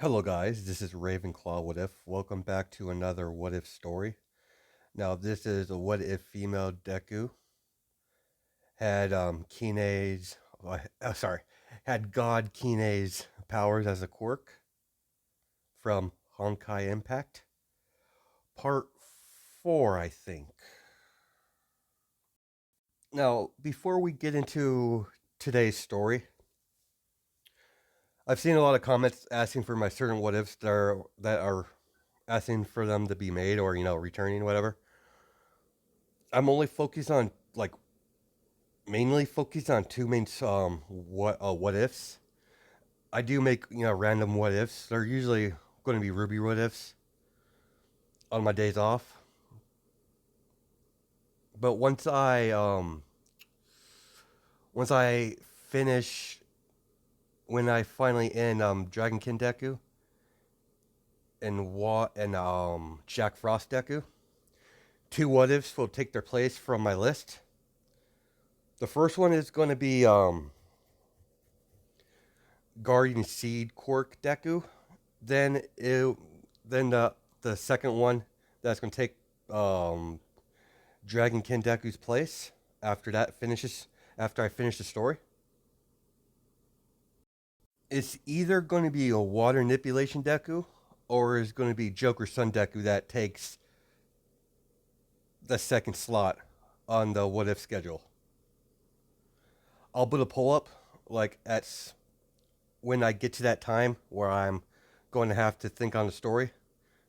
Hello, guys. This is Ravenclaw. What if? Welcome back to another What If story. Now, this is a What If female Deku had Kine's, sorry, had God Kine's powers as a quirk from Honkai Impact, Part 4, I think. Now, before we get into today's story, I've seen a lot of comments asking for my certain what ifs that are asking for them to be made or returning whatever. I'm only focused on like mainly focused on two main what ifs. I do make random what ifs. They're usually going to be Ruby what ifs on my days off. But once I finish when I finally end Dragonkin Deku and Jack Frost Deku, two what ifs will take their place from my list. The first one is going to be Guardian Seed Quirk Deku. Then it then the second one that's going to take um, Dragon Ken Deku's place after I finish the story. It's either going to be a water manipulation Deku or it's going to be Joker Sun Deku that takes the second slot on the what if schedule. I'll put a poll up like at when I get to that time where I'm going to have to think on the story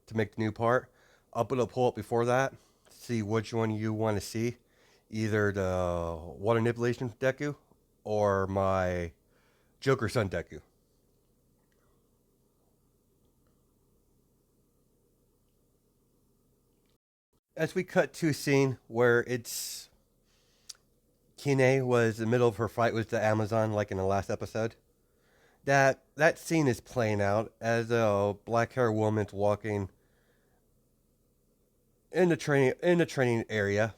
to make the new part. I'll put a poll up before that, see which one you want to see, either the water manipulation Deku or my Joker Sun Deku. As we cut to a scene where it's Kine was in the middle of her fight with the Amazon, like in the last episode. That scene is playing out as a black haired woman's walking in the training area,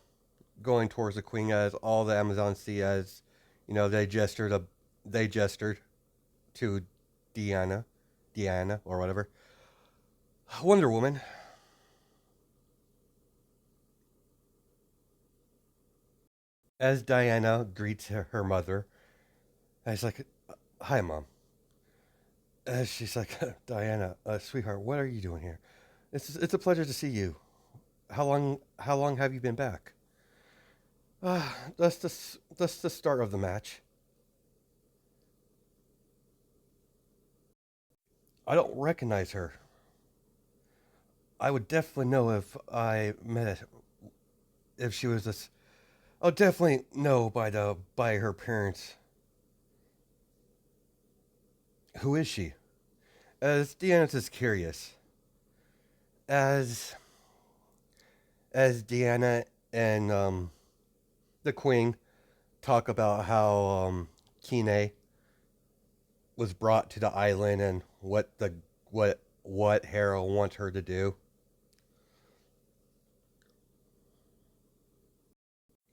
going towards the queen as all the Amazons see as, they gestured to Diana or whatever. Wonder Woman. As Diana greets her mother, and she's like, "Hi, mom." And she's like, "Diana, sweetheart, what are you doing here? It's a pleasure to see you. How long have you been back?" That's the start of the match. I don't recognize her. I would definitely know if I met it, if she was this. I'll definitely know by her appearance. Who is she? As Deanna is curious, as as Deanna and the Queen talk about how Kine was brought to the island and what Hera wants her to do.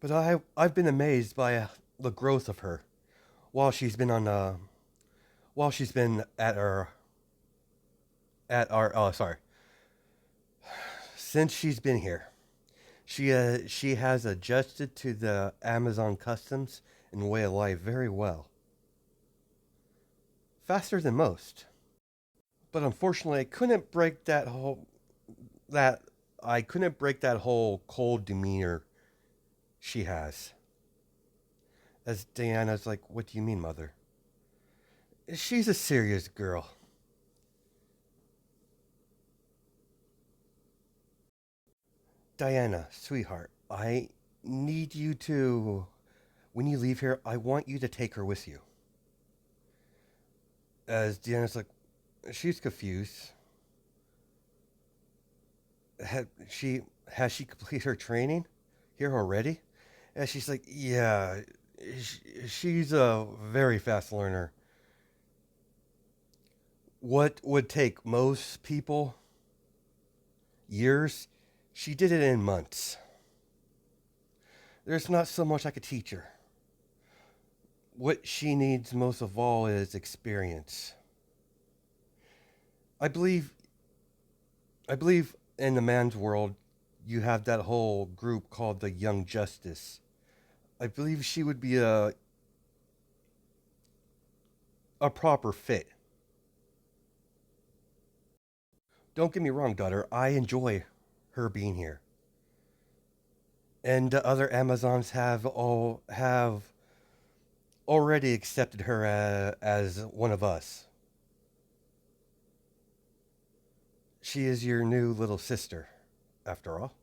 But I've been amazed by the growth of her while she's been on while she's been at our sorry, since she's been here. She has adjusted to the Amazon customs and way of life very well, faster than most. But unfortunately, that I couldn't break that whole cold demeanor she has. As Diana's like, "What do you mean, mother?" She's a serious girl. Diana, sweetheart, I need you to. When you leave here, I want you to take her with you. As Diana's like, she's confused. Has she completed her training here already? And she's like, yeah, she's a very fast learner. What would take most people years, she did it in months. There's not so much I could teach her. What she needs most of all is experience. I believe I believe in the man's world, you have that whole group called the Young Justice. I believe she would be a proper fit. Don't get me wrong, daughter. I enjoy her being here, and the other Amazons have already accepted her as one of us. She is your new little sister, after all.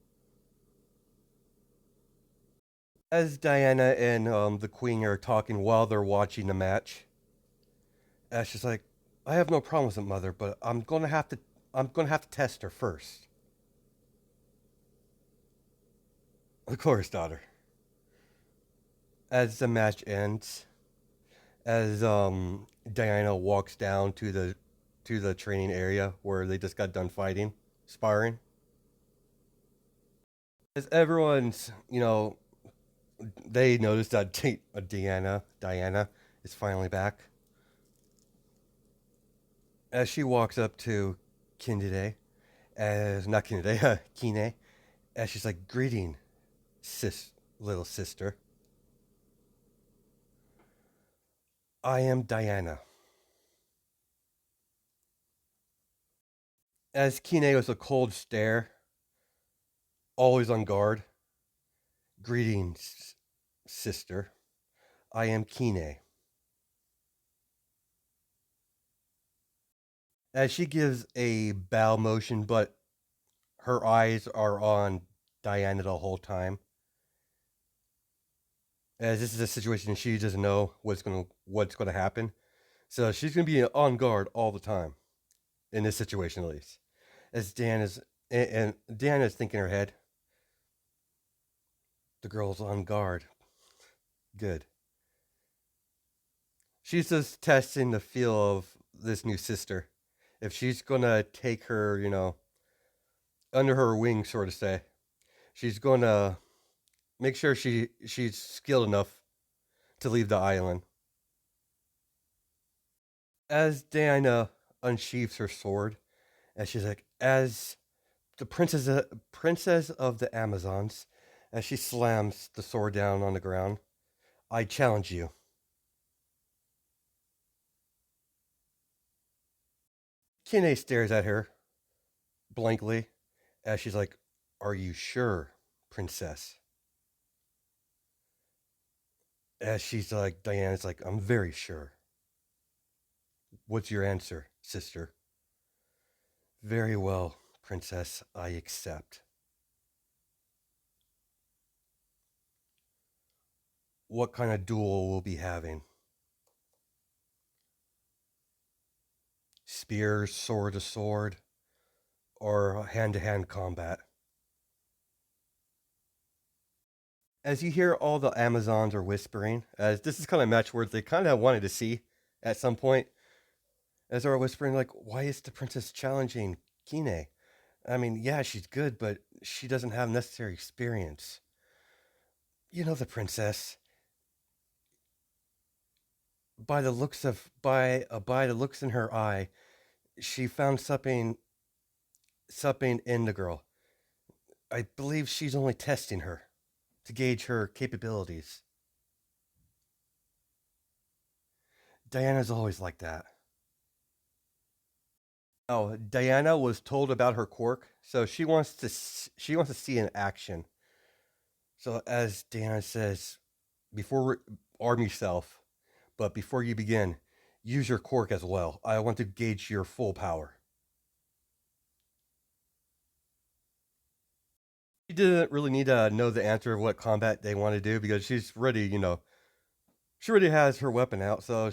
As Diana and the Queen are talking while they're watching the match, she's like, "I have no problem with it, Mother, but I'm gonna have to test her first." Of course, daughter. As the match ends, as Diana walks down to the training area where they just got done fighting, sparring, as everyone's they notice that Diana is finally back. As she walks up to Kindide, as not Kindide, Kine, as she's like, "Greeting, little sister. I am Diana." As Kine was a cold stare, always on guard. "Greetings, sister. I am Kine." As she gives a bow motion, but her eyes are on Diana the whole time. As this is a situation she doesn't know what's gonna happen, so she's gonna be on guard all the time in this situation, at least. As Dan is thinking in her head, the girl's on guard. Good. She's just testing the feel of this new sister. If she's gonna take her, under her wing, sort of say, she's gonna make sure she's skilled enough to leave the island. As Diana unsheaths her sword, and she's like, "As the princess of the Amazons," as she slams the sword down on the ground, "I challenge you." Kine stares at her blankly as she's like, "Are you sure, princess?" As she's like, Diana's like, "I'm very sure." "What's your answer, sister?" "Very well, princess, I accept." "What kind of duel will be having?" "Spears, sword to sword, or hand to hand combat?" As you hear all the Amazons are whispering, as this is kind of a match where they kind of wanted to see at some point, as they're whispering, like, "Why is the princess challenging Kine? I mean, yeah, she's good, but she doesn't have necessary experience. You know the princess. By the looks in her eye, she found something in the girl. I believe she's only testing her to gauge her capabilities." Diana's always like that. Oh, Diana was told about her quirk, so she wants to see in action. So as Diana says, before arm yourself, but before you begin, use your quirk as well. I want to gauge your full power. She didn't really need to know the answer of what combat they want to do because she's ready. She already has her weapon out. So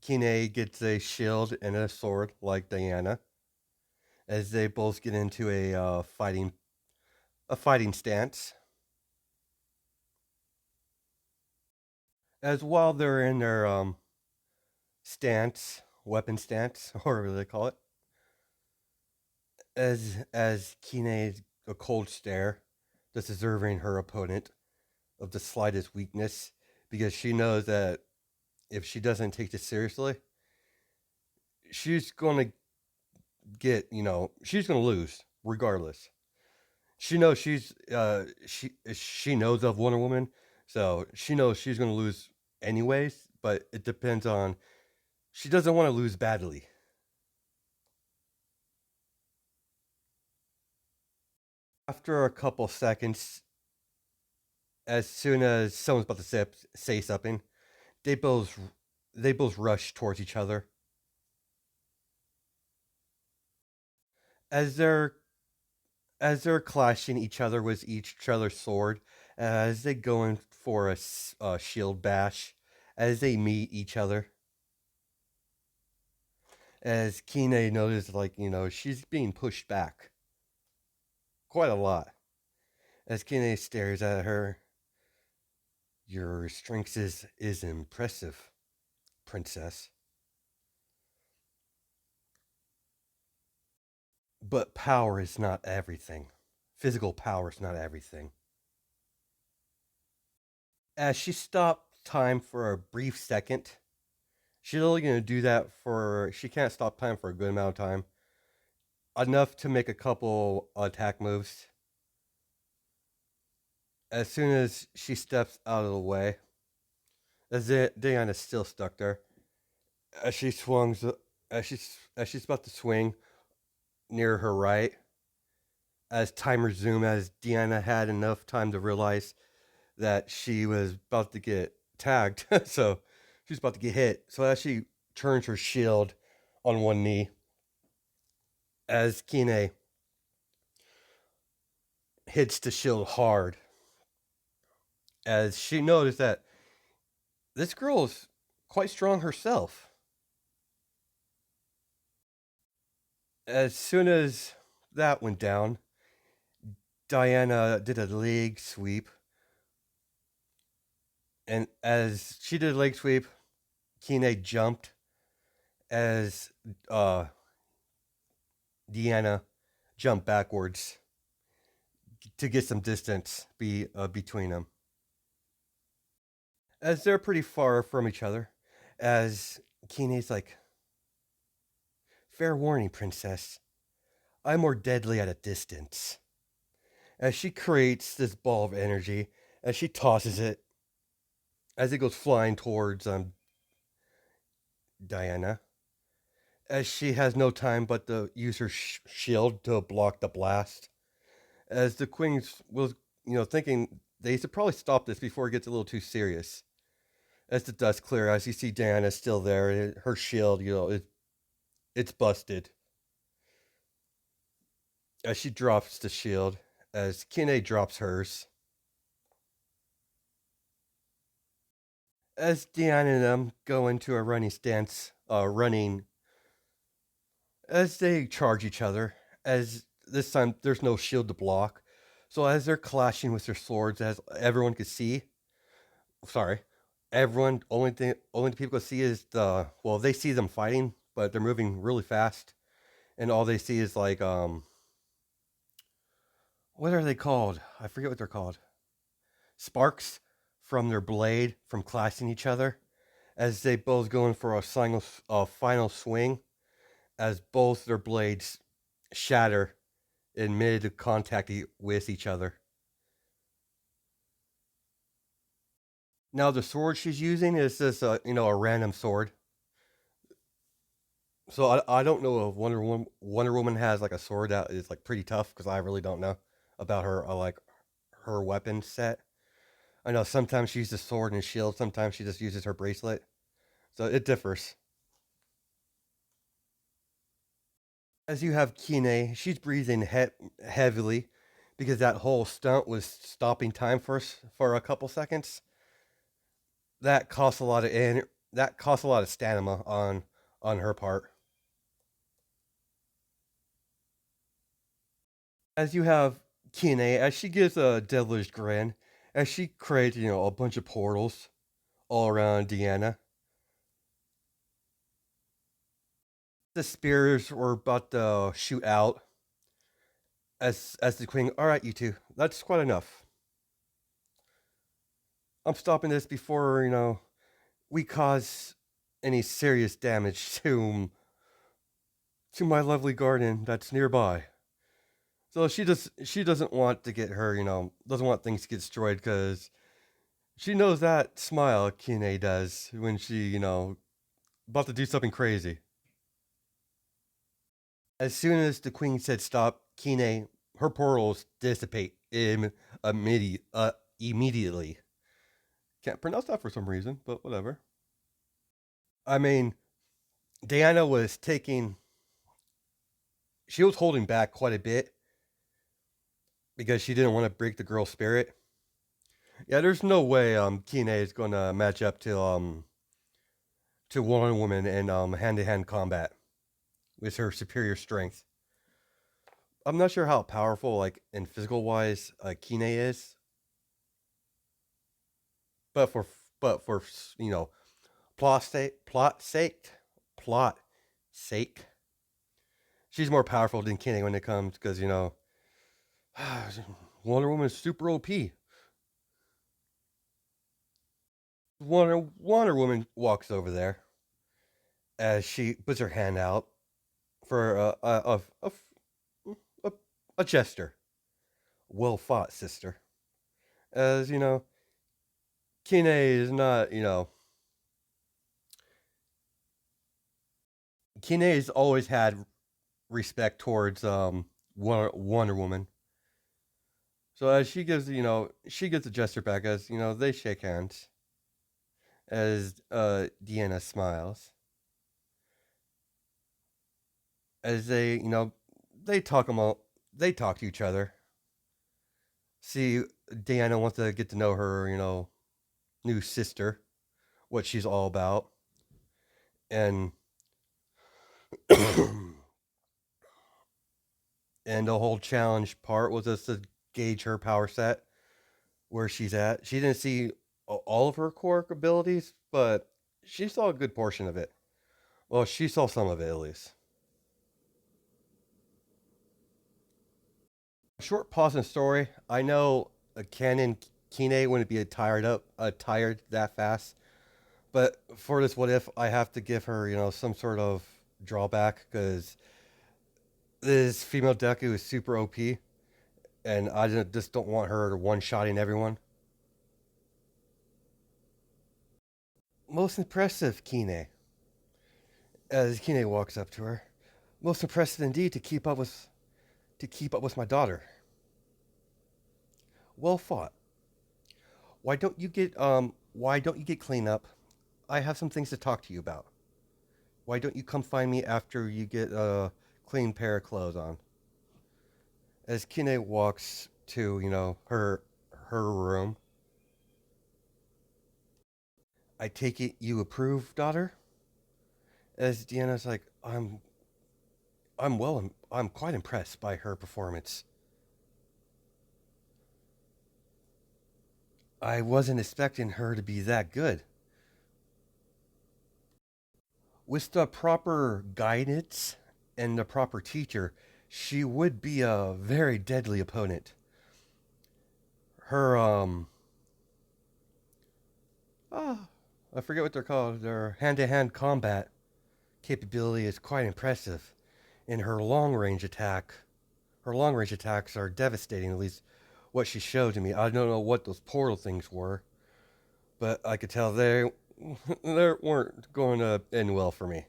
Kine gets a shield and a sword like Diana, as they both get into a fighting stance. As while they're in their stance, weapon stance, or whatever they call it, as Kine a cold stare, just observing her opponent of the slightest weakness, because she knows that if she doesn't take this seriously, she's gonna get, she's gonna lose regardless. She knows she knows of Wonder Woman, so she knows she's gonna lose anyways. But it depends on she doesn't want to lose badly. After a couple seconds, as soon as someone's about to say something, they both they both rush towards each other. As they're as they're clashing each other with each other's sword, as they go in for a shield bash, as they meet each other. As Kine notices, like, she's being pushed back quite a lot. As Kine stares at her, your strength is impressive, princess. But power is not everything. Physical power is not everything. As she stopped time for a brief second, she's only going to do that for. She can't stop time for a good amount of time. Enough to make a couple attack moves. As soon as she steps out of the way, as Diana's still stuck there, as she swings, as she's about to swing near her right, as time resumed, as Deanna had enough time to realize that she was about to get tagged, so she's about to get hit. So as she turns her shield on one knee, as Kine hits the shield hard, as she noticed that this girl is quite strong herself. As soon as that went down, Diana did a leg sweep, and as she did a leg sweep, Kine jumped as Deanna jumped backwards to get some distance between them. As they're pretty far from each other, as Kine's like, fair warning, princess, I'm more deadly at a distance. As she creates this ball of energy, as she tosses it, as it goes flying towards Diana, as she has no time but to use her shield to block the blast. As the queen was, thinking they should probably stop this before it gets a little too serious. As the dust clears, as you see Diana still there, her shield, it's busted. As she drops the shield, as Kine drops hers, as Diana and them go into a running stance, running as they charge each other, as this time there's no shield to block. So as they're clashing with their swords, as everyone can see, sorry, everyone only people can see is they see them fighting, but they're moving really fast, and all they see is like what are they called? I forget what they're called. Sparks from their blade from clashing each other, as they both go in for a final swing, as both their blades shatter in mid contact with each other. Now the sword she's using is this, a random sword. So I don't know if Wonder Woman has like a sword that is like pretty tough because I really don't know about her like her weapon set. I know sometimes she uses sword and shield, sometimes she just uses her bracelet, so it differs. As you have Kine, she's breathing heavily because that whole stunt was stopping time for a couple seconds. That costs a lot of that costs a lot of stamina on her part. As you have Kine, as she gives a devilish grin, as she creates a bunch of portals all around Deanna. The spears were about to shoot out as the queen. All right, you two, that's quite enough. I'm stopping this before we cause any serious damage to to my lovely garden that's nearby. So she doesn't want to get her, doesn't want things to get destroyed because she knows that smile Kine does when she, about to do something crazy. As soon as the queen said stop, Kine, her portals dissipate immediately. Can't pronounce that for some reason, but whatever. I mean, Diana was taking, she was holding back quite a bit because she didn't want to break the girl's spirit. Yeah, there's no way Kine is going to match up to Wonder Woman in hand to hand combat with her superior strength. I'm not sure how powerful, like in physical wise, Kine is, but for plot sake, she's more powerful than Kine when it comes because Wonder Woman is super OP. Wonder Woman walks over there as she puts her hand out for a, a gesture. Well fought, sister. As Kine is not, Kine has always had respect towards Wonder Woman. So as she gives, she gives a gesture back as, they shake hands as Deanna smiles. As they, they talk they talk to each other. See, Deanna wants to get to know her, new sister, what she's all about. And and the whole challenge part was just to gauge her power set, where she's at. She didn't see all of her core abilities, but she saw a good portion of it. Well, she saw some of it at least. Short pause in the story. I know a canon Kine wouldn't be tired that fast, but for this what if, I have to give her some sort of drawback because this female Deku is super OP, and I just don't want her one shotting everyone. Most impressive, Kine. As Kine walks up to her, most impressive indeed to keep up with my daughter. Well fought. Why don't you get clean up? I have some things to talk to you about. Why don't you come find me after you get a clean pair of clothes on? As Kine walks to, her room, I take it you approve, daughter? As Deanna's like, I'm quite impressed by her performance. I wasn't expecting her to be that good. With the proper guidance and the proper teacher, she would be a very deadly opponent. Her ah, I forget what they're called. Their hand-to-hand combat capability is quite impressive. In her long range attacks are devastating. At least what she showed to me. I don't know what those portal things were, but I could tell they weren't going to end well for me.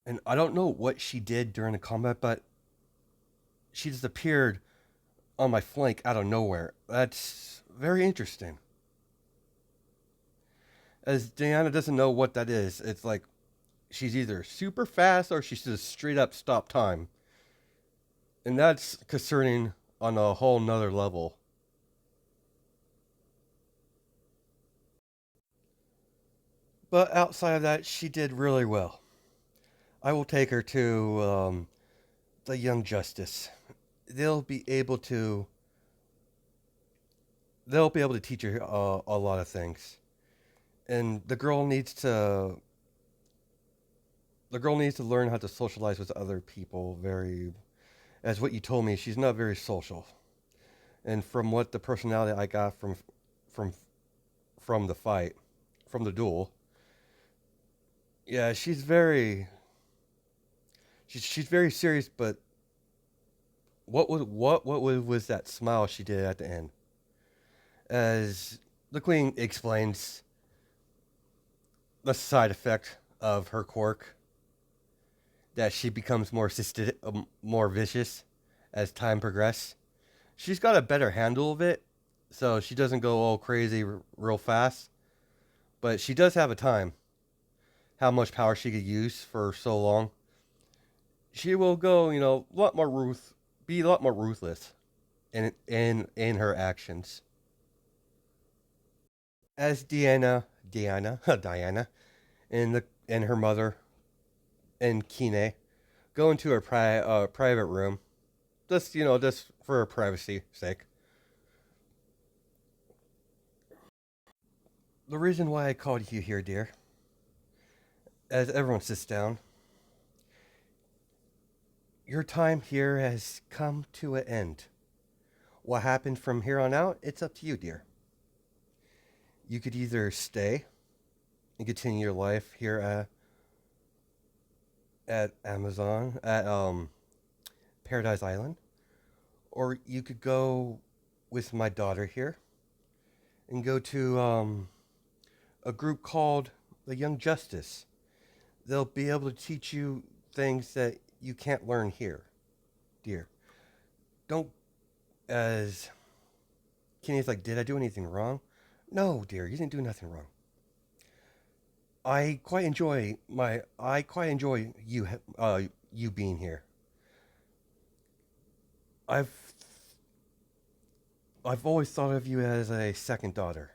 And I don't know what she did during the combat, but she just appeared on my flank out of nowhere. That's very interesting. As Diana doesn't know what that is, it's like she's either super fast or she's just straight up stop time. And that's concerning on a whole nother level. But outside of that, she did really well. I will take her to the Young Justice. They'll be able to they'll be able to teach her a lot of things. And the girl needs to learn how to socialize with other people. Very, as what you told me, she's not very social. And from what the personality I got from from the fight, from the duel, Yeah, she's very serious, but was that smile she did at the end? As the queen explains the side effect of her quirk, that she becomes more vicious as time progresses. She's got a better handle of it, so she doesn't go all crazy real fast. But she does have a time how much power she could use for so long. She will go, be a lot more ruthless in her actions. As Diana, and her mother and Kine go into her private room, just for her privacy sake. The reason why I called you here, dear, as everyone sits down, your time here has come to an end. What happened from here on out, it's up to you, dear. You could either stay and continue your life here at Paradise Island, or you could go with my daughter here and go to a group called the Young Justice. They'll be able to teach you things that you can't learn here, dear. Don't as Kenny's like, did I do anything wrong? No, dear, you didn't do nothing wrong. I quite enjoy you being here. I've I've always thought of you as a second daughter.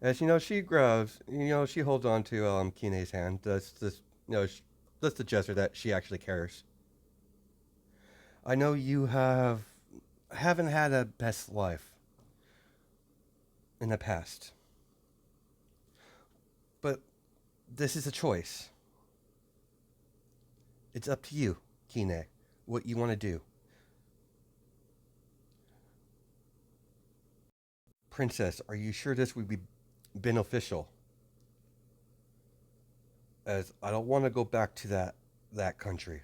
As she holds on to Kine's hand. That's the gesture that she actually cares. I know you haven't had a best life in the past, but this is a choice. It's up to you, Kine, what you want to do. Princess, are you sure this would be beneficial? As I don't want to go back to that country.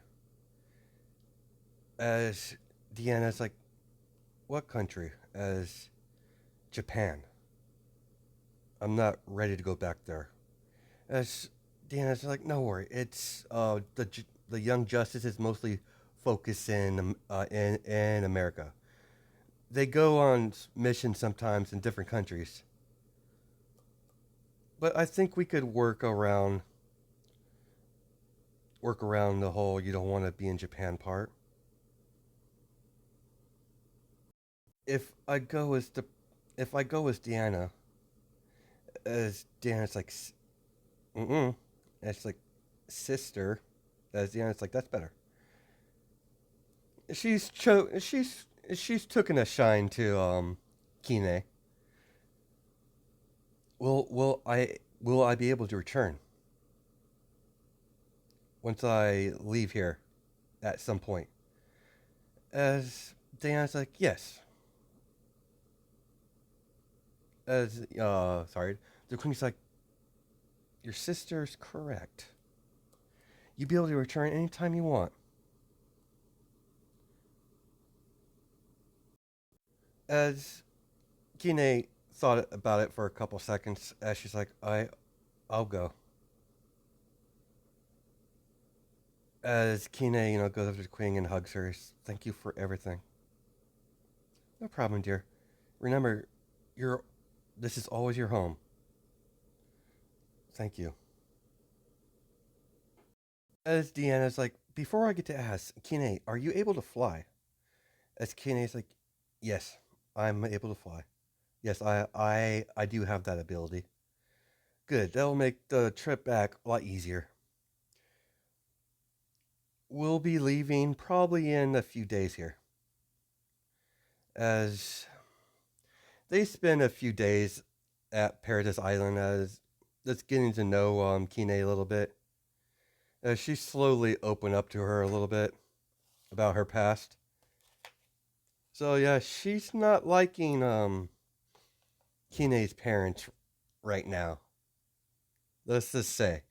As Deanna's like, what country? As Japan. I'm not ready to go back there. As Deanna's like, no worry. It's the Young Justice is mostly focused in America. They go on missions sometimes in different countries, but I think we could work around the whole you don't want to be in Japan part. If I go as the if I go as Deanna, as Deanna's like, mm, it's like sister. As Deanna's like, that's better. She's taken a shine to Kine. Will I be able to return once I leave here at some point? As Diana's like, yes. As sorry, the queen's like, your sister's correct. You'll be able to return anytime you want. As Kine thought about it for a couple seconds, as she's like, I'll go. As Kine, goes up to the queen and hugs her, thank you for everything. No problem, dear. Remember, you're this is always your home. Thank you. As Deanna's like, before I get to ask, Kine, are you able to fly? As Kine's like, yes, I'm able to fly. Yes, I do have that ability. Good, that'll make the trip back a lot easier. We'll be leaving probably in a few days here. As they spend a few days at Paradise Island as that's getting to know Kine a little bit. As she slowly opened up to her a little bit about her past. So yeah, she's not liking Kine's parents right now. let's just say,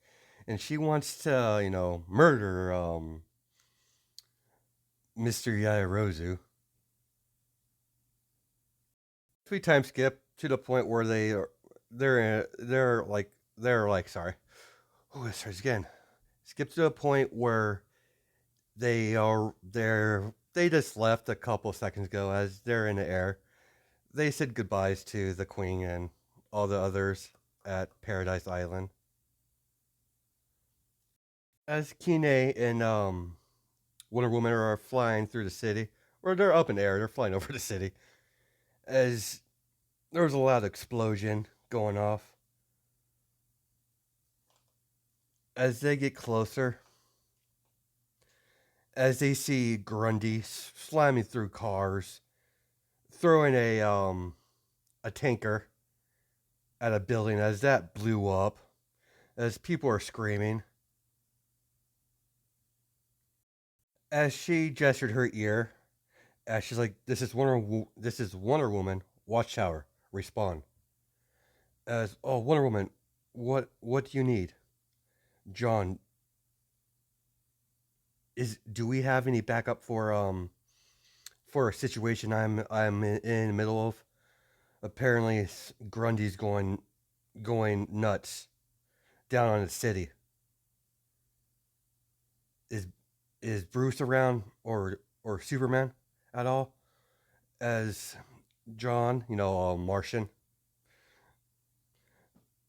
and she wants to, murder Mr. Yaoyorozu. We time skip to the point where they're like sorry. Oh, it starts again. Skip to the point where they just left a couple seconds ago as they're in the air. They said goodbyes to the queen and all the others at Paradise Island. As Kine and Wonder Woman are flying through the city, or they're up in the air, they're flying over the city. As there was a loud explosion going off. As they get closer, as they see Grundy slamming through cars, throwing a tanker at a building as that blew up, as people are screaming. As she gestured her ear, as she's like, this is Wonder Woman, Watchtower, respond." As, "Oh, Wonder Woman, what do you need?" "John, do we have any backup for a situation I'm in the middle of? Apparently Grundy's going nuts down on the city. Is is Bruce around or Superman at all?" As John, Martian.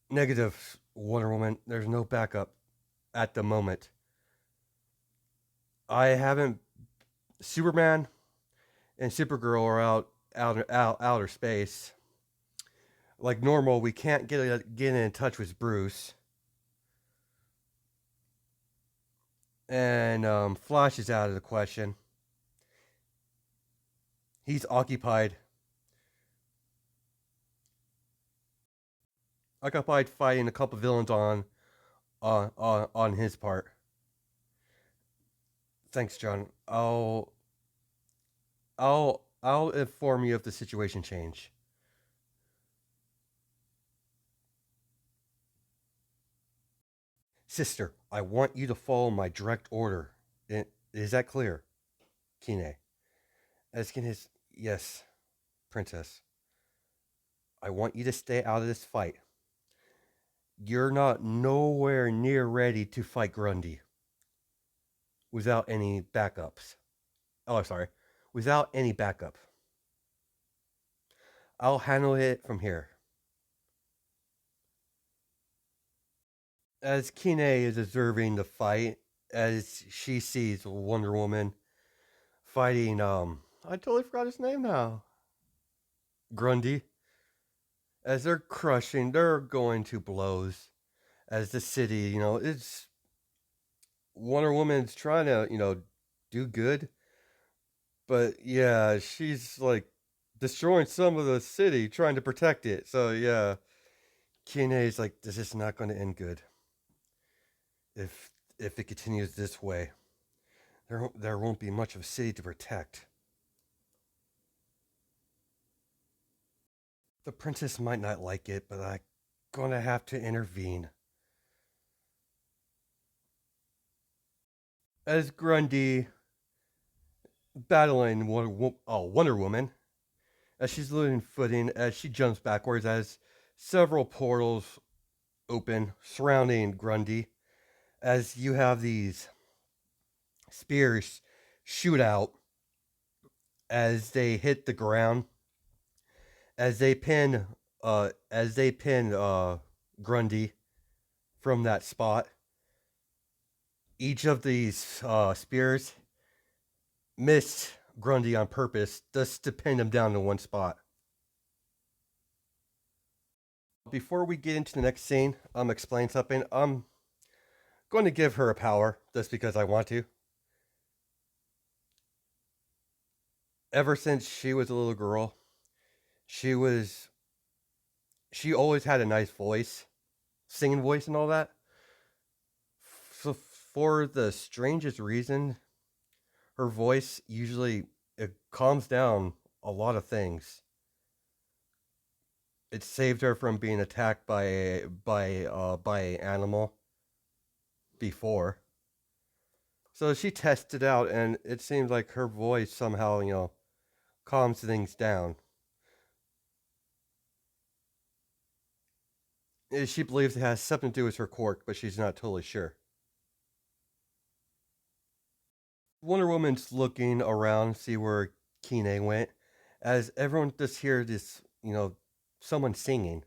"Negative, Wonder Woman. There's no backup at the moment. I haven't. Superman and Supergirl are out outer space. Like normal, we can't get in touch with Bruce. And Flash is out of the question. He's occupied fighting a couple villains on his part." "Thanks, John. I'll inform you if the situation change." "Sister, I want you to follow my direct order. Is that clear?" Kine. Asking his, "Yes, Princess. I want you to stay out of this fight. You're not nowhere near ready to fight Grundy without any backups. Oh, sorry. Without any backup. I'll handle it from here." As Kine is observing the fight, as she sees Wonder Woman fighting, I totally forgot his name now. Grundy. As they're going to blows. As the city, it's Wonder Woman's trying to, do good. But yeah, she's like destroying some of the city, trying to protect it. So yeah, Kine's like, this is not going to end good if it continues this way. There won't be much of a city to protect. The princess might not like it, but I'm gonna have to intervene. As Grundy battling Wonder Woman, as she's losing footing, as she jumps backwards, as several portals open surrounding Grundy, as you have these spears shoot out as they hit the ground, as they pin Grundy from that spot. Each of these spears missed Grundy on purpose just to pin him down to one spot. Before we get into the next scene, explain something. I'm going to give her a power just because I want to. Ever since she was a little girl, she was she always had a nice voice, singing voice and all that. So for the strangest reason, her voice usually it calms down a lot of things. it saved her from being attacked by an animal before. So she tested out, and it seems like her voice somehow, calms things down. She believes it has something to do with her quirk, but she's not totally sure. Wonder Woman's looking around, see where Kine went, as everyone just hears this, someone singing.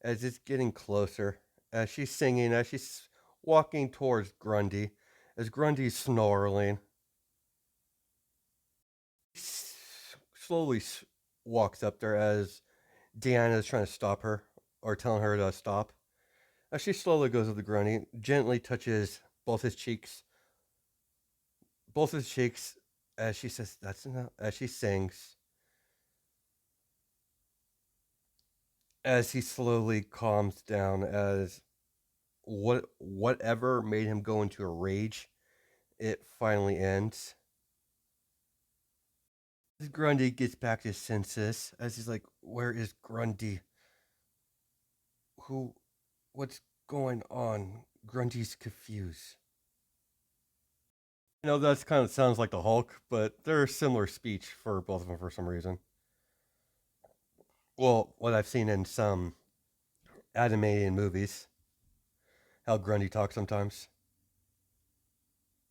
As it's getting closer, as she's singing, as she's walking towards Grundy, as Grundy's snarling, slowly walks up there as Deanna is trying to stop her or telling her to stop. As she slowly goes up to Grundy, gently touches both his cheeks, as she says, "That's enough." As she sings, as he slowly calms down, as whatever made him go into a rage, it finally ends. Grundy gets back to his senses as he's like, "Where is Grundy? Who? What's going on?" Grundy's confused. That's kind of sounds like the Hulk, but they're similar speech for both of them for some reason. Well, what I've seen in some animated movies, how Grundy talks sometimes,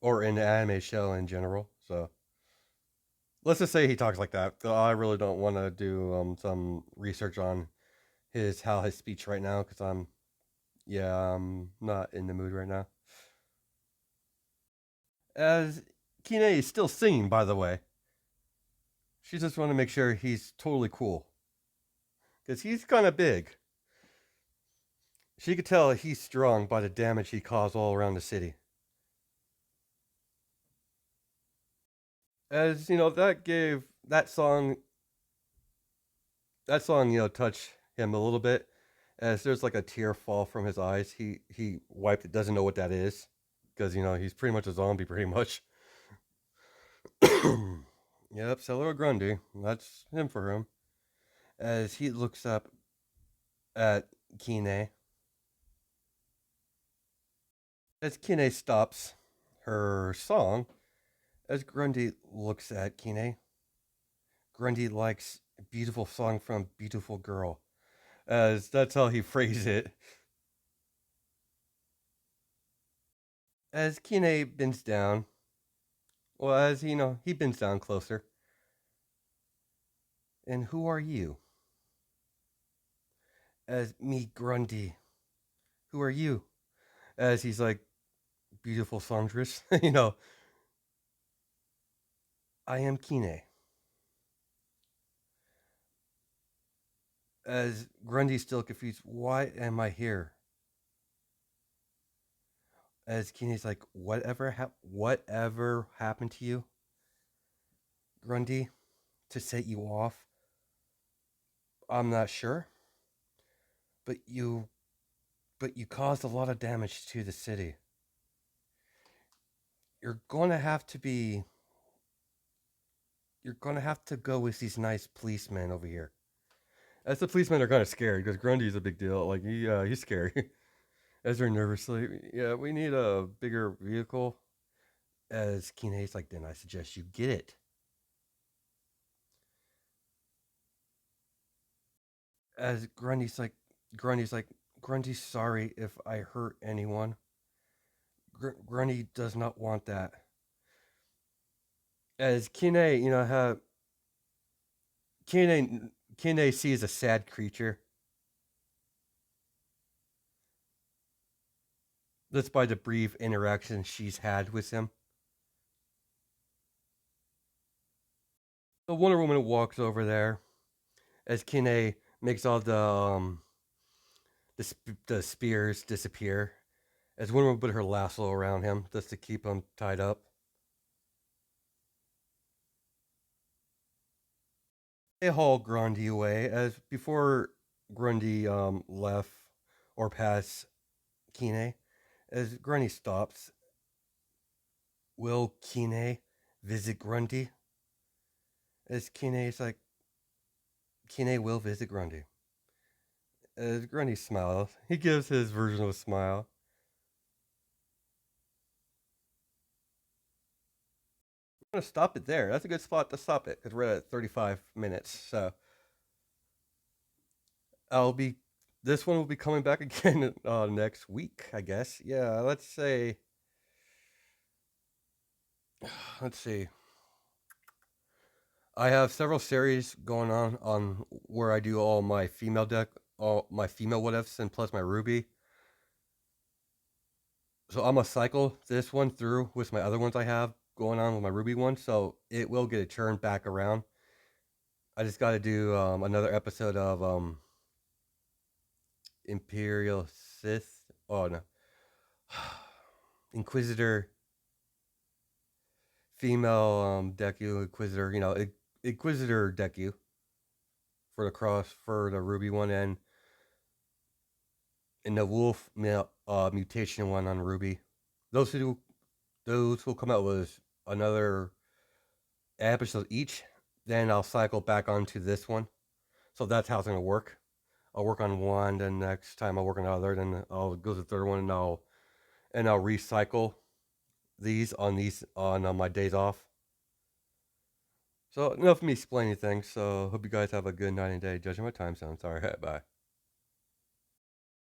or in the anime show in general. So let's just say he talks like that. I really don't want to do some research on his speech right now because I'm not in the mood right now. As Kine is still singing, by the way, she just want to make sure he's totally cool because he's kind of big. She could tell he's strong by the damage he caused all around the city. As that song touched him a little bit. As there's like a tear fall from his eyes, he wiped it. Doesn't know what that is because he's pretty much a zombie, pretty much. Yep, Cellar Grundy. That's him for him. As he looks up at Kine, as Kine stops her song, as Grundy looks at Kine, Grundy likes a beautiful song from beautiful girl. As that's how he phrased it. As Kine bends down, well, as he bends down closer. And who are you? As me, Grundy. Who are you? As he's like, beautiful songstress. I am Kine. As Grundy's still confused, why am I here? As Kine's like, whatever happened to you, Grundy, to set you off? I'm not sure, but you caused a lot of damage to the city. You're going to have to be you're going to have to go with these nice policemen over here. As the policemen are kind of scared because Grundy's a big deal. Like he's scary. As they're nervously, yeah, we need a bigger vehicle. As Kine's like, then I suggest you get it. As Grundy's sorry if I hurt anyone. Grundy does not want that. As Kine sees a sad creature. That's by the brief interaction she's had with him. The Wonder Woman walks over there as Kine makes all the spears disappear. As Wonder Woman put her lasso around him just to keep him tied up. They haul Grundy away as before Grundy left or passed Kine. As Grundy stops, will Kine visit Grundy? As Kine is like, Kine will visit Grundy. Grundy smiles. He gives his version of a smile. I'm gonna stop it there. That's a good spot to stop it because we're at 35 minutes. So I'll be. This one will be coming back again next week, I guess. Yeah, let's say. Let's see. I have several series going on where I do all my female deck, all my female what ifs, and plus my Ruby. So I'm gonna cycle this one through with my other ones I have going on with my Ruby one, so it will get a turn back around. I just got to do another episode of Imperial Sith. Oh no, Inquisitor, female Deku Inquisitor. You know, Inquisitor Deku for the cross for the Ruby one, and the Wolf mutation one on Ruby. Those two, those will come out with another episode each. Then I'll cycle back onto this one. So that's how it's gonna work. I'll work on one, then next time I'll work on another, then I'll go to the third one, and I'll recycle these on my days off. So enough of me explaining things. So hope you guys have a good night and day. Judging my time zone. Sorry. Bye.